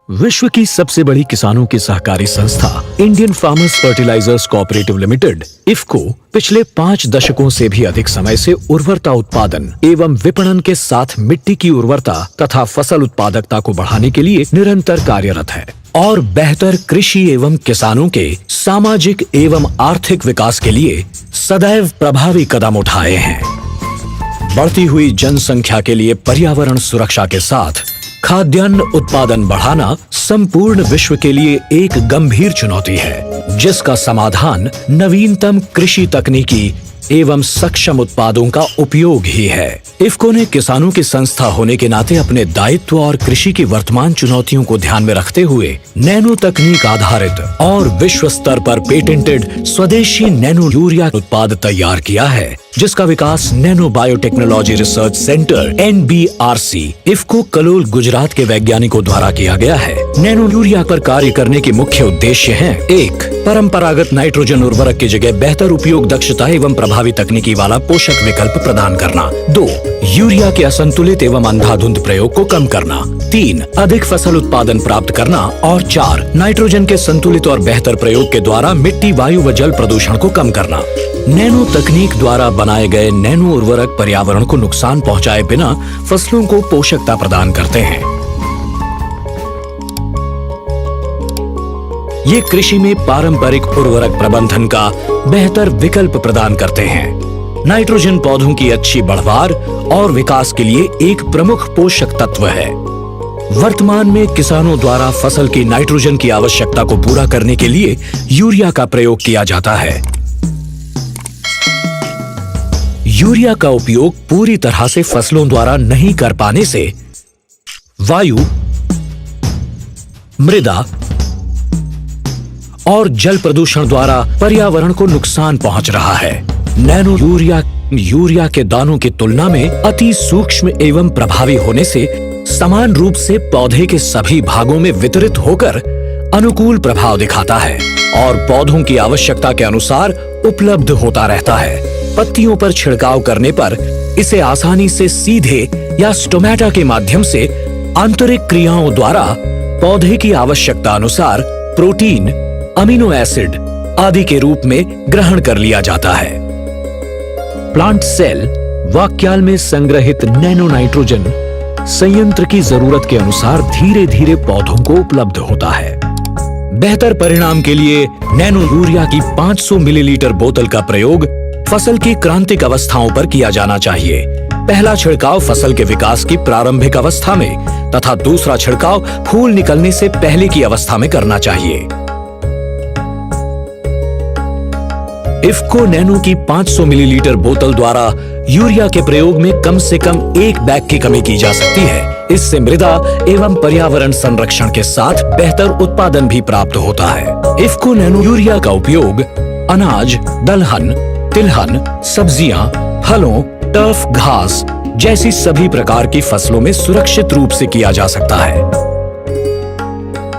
विश्व की सबसे बड़ी किसानों की सहकारी संस्था Indian farmers fertilisers cooperative limited IFFCO पिछले 5 दशकों से भी अधिक समय से उर्वरता उत्पादन एवं विपणन के साथ मिट्टी की उर्वरता तथा फसल उत्पादकता को बढ़ाने के लिए निरंतर कार्यरत है और बेहतर कृषि एवं किसानों के सामाजिक एवं आर्थिक विकास के लिए सदैव प्रभावी कदम उठाए हैं। बढ़ती हुई जनसंख्या के लिए पर्यावरण सुरक्षा के साथ खाद्यान्न उत्पादन बढ़ाना संपूर्ण विश्व के लिए एक गंभीर चुनौती है, जिसका समाधान नवीनतम कृषि तकनीकी एवं सक्षम उत्पादों का उपयोग ही है। इफको ने किसानों की संस्था होने के नाते अपने दायित्व और कृषि की वर्तमान चुनौतियों को ध्यान में रखते हुए नैनो तकनीक आधारित और विश्व स्तर पर पेटेंटेड स्वदेशी नैनो यूरिया उत्पाद तैयार किया है, जिसका विकास nano biotechnology research centre NBRC IFFCO Kalol Gujarat के वैज्ञानिकों द्वारा किया गया है। नैनो यूरिया पर कार्य करने के मुख्य उद्देश्य हैं: 1. परंपरागत नाइट्रोजन उर्वरक की जगह बेहतर उपयोग दक्षता एवं प्रभावी तकनीकी वाला पोषक विकल्प प्रदान करना। 2. यूरिया के असंतुलित एवं अंधाधुंध प्रयोग को कम करना। 3. अधिक फसल उत्पादन प्राप्त करना और 4. नाइट्रोजन के संतुलित और बेहतर प्रयोग के द्वारा मिट्टी, वायु व जल प्रदूषण को कम करना। नैनो तकनीक द्वारा बनाए गए नैनो उर्वरक पर्यावरण को नुकसान पहुंचाए बिना फसलों को पोषकता प्रदान करते हैं। ये कृषि में पारंपरिक उर्वरक प्रबंधन का बेहतर विकल्प प्रदान करते हैं। नाइट्रोजन पौधों की अच्छी बढ़वार और विकास के लिए एक प्रमुख पोषक तत्व है। वर्तमान में किसानों द्वारा फसल की नाइट्रोजन की आवश्यकता को पूरा करने के लिए यूरिया का प्रयोग किया जाता है। यूरिया का उपयोग पूरी तरह से फसलों द्वारा नहीं कर पाने से वायु, मृदा और जल प्रदूषण द्वारा पर्यावरण को नुकसान पहुंच रहा है। नैनो यूरिया के दानों की तुलना में अति सूक्ष्म एवं प्रभावी होने से समान रूप से पौधे के सभी भागों में वितरित होकर अनुकूल प्रभाव दिखाता है और पौधों की आवश्यकता के अनुसार उपलब्ध होता रहता है। पत्तियों पर छिड़काव करने पर इसे आसानी से सीधे या स्टोमेटा के माध्यम से आंतरिक क्रियाओं द्वारा पौधे की आवश्यकता अनुसार प्रोटीन, अमीनो एसिड आदि के रूप में ग्रहण कर लिया जाता है। प्लांट सेल वाक्याल में संग्रहित नैनो नाइट्रोजन संयंत्र की जरूरत के अनुसार धीरे धीरे पौधों को उपलब्ध होता है। बेहतर परिणाम के लिए नैनो यूरिया की 500 मिलीलीटर बोतल का प्रयोग फसल की क्रांतिक अवस्थाओं पर किया जाना चाहिए। पहला छिड़काव फसल के विकास की प्रारंभिक अवस्था में तथा दूसरा छिड़काव फूल निकलने से पहले की अवस्था में करना चाहिए। इफको नैनो की 500 मिलीलीटर बोतल द्वारा यूरिया के प्रयोग में कम से कम 1 बैग की कमी की जा सकती है। इससे मृदा एवं पर्यावरण संरक्षण के साथ बेहतर उत्पादन भी प्राप्त होता है। इफको नैनो यूरिया का उपयोग अनाज, दलहन, तिलहन, सब्जियां, फलों, टर्फ घास जैसी सभी प्रकार की फसलों में सुरक्षित रूप से किया जा सकता है।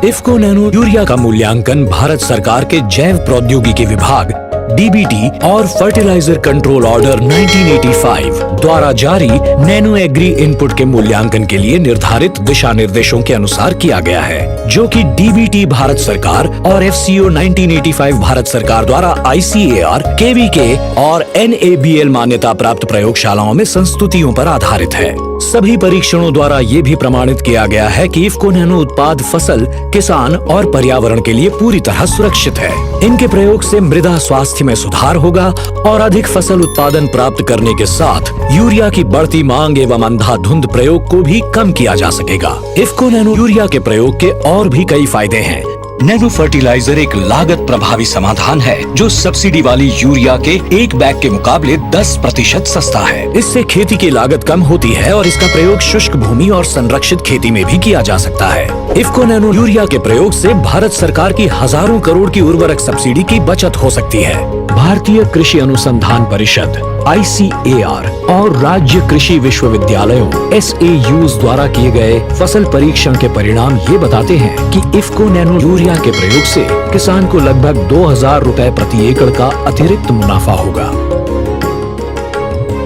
इफको नैनो यूरिया का मूल्यांकन भारत सरकार के जैव प्रौद्योगिकी विभाग DBT और फर्टिलाइजर कंट्रोल ऑर्डर 1985 द्वारा जारी नैनो एग्री इनपुट के मूल्यांकन के लिए निर्धारित दिशा निर्देशों के अनुसार किया गया है, जो कि DBT भारत सरकार और FCO 1985 भारत सरकार द्वारा ICAR, KVK और NABL मान्यता प्राप्त प्रयोगशालाओं में संस्तुतियों पर आधारित है। सभी परीक्षणों द्वारा ये भी प्रमाणित किया गया है कि इफको नैनो उत्पाद फसल, किसान और पर्यावरण के लिए पूरी तरह सुरक्षित है। इनके प्रयोग से मृदा स्वास्थ्य में सुधार होगा और अधिक फसल उत्पादन प्राप्त करने के साथ यूरिया की बढ़ती मांग एवं अंधाधुंध प्रयोग को भी कम किया जा सकेगा। इफको नैनो यूरिया के प्रयोग के और भी कई फायदे हैं। नैनो फर्टिलाइजर एक लागत प्रभावी समाधान है जो सब्सिडी वाली यूरिया के 1 बैग के मुकाबले 10% सस्ता है। इससे खेती की लागत कम होती है और इसका प्रयोग शुष्क भूमि और संरक्षित खेती में भी किया जा सकता है। इफको नैनो यूरिया के प्रयोग से भारत सरकार की हजारों करोड़ की उर्वरक सब्सिडी की बचत हो सकती है। भारतीय कृषि अनुसंधान परिषद ICAR और राज्य कृषि विश्वविद्यालयों SAUs द्वारा किए गए फसल परीक्षण के परिणाम ये बताते हैं कि इफको नैनो यूरिया के प्रयोग से किसान को लगभग 2000 रुपए प्रति एकड़ का अतिरिक्त मुनाफा होगा।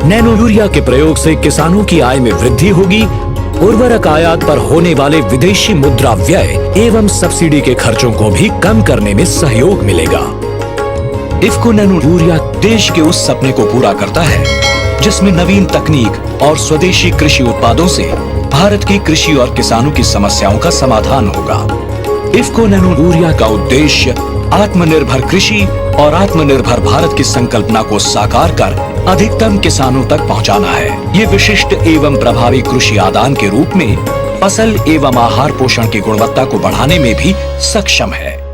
नैनो यूरिया के प्रयोग से किसानों की आय में वृद्धि होगी उर्वरक आयात पर होने वाले विदेशी मुद्रा व्यय एवं सब्सिडी के खर्चों को भी कम करने में सहयोग मिलेगा। इफ्को नैनो यूरिया देश के उस सपने को पूरा करता है जिसमें नवीन तकनीक और स्वदेशी कृषि उत्पादों से भारत की कृषि और किसानों की समस्याओं का समाधान होगा। इफ्को नैनो यूरिया का उद्देश्य आत्मनिर्भर कृषि और आत्मनिर्भर भारत की संकल्पना को साकार कर अधिकतम किसानों तक पहुंचाना है। ये विशिष्ट एवं प्रभावी कृषि आदान के रूप में फसल एवं आहार पोषण की गुणवत्ता को बढ़ाने में भी सक्षम है।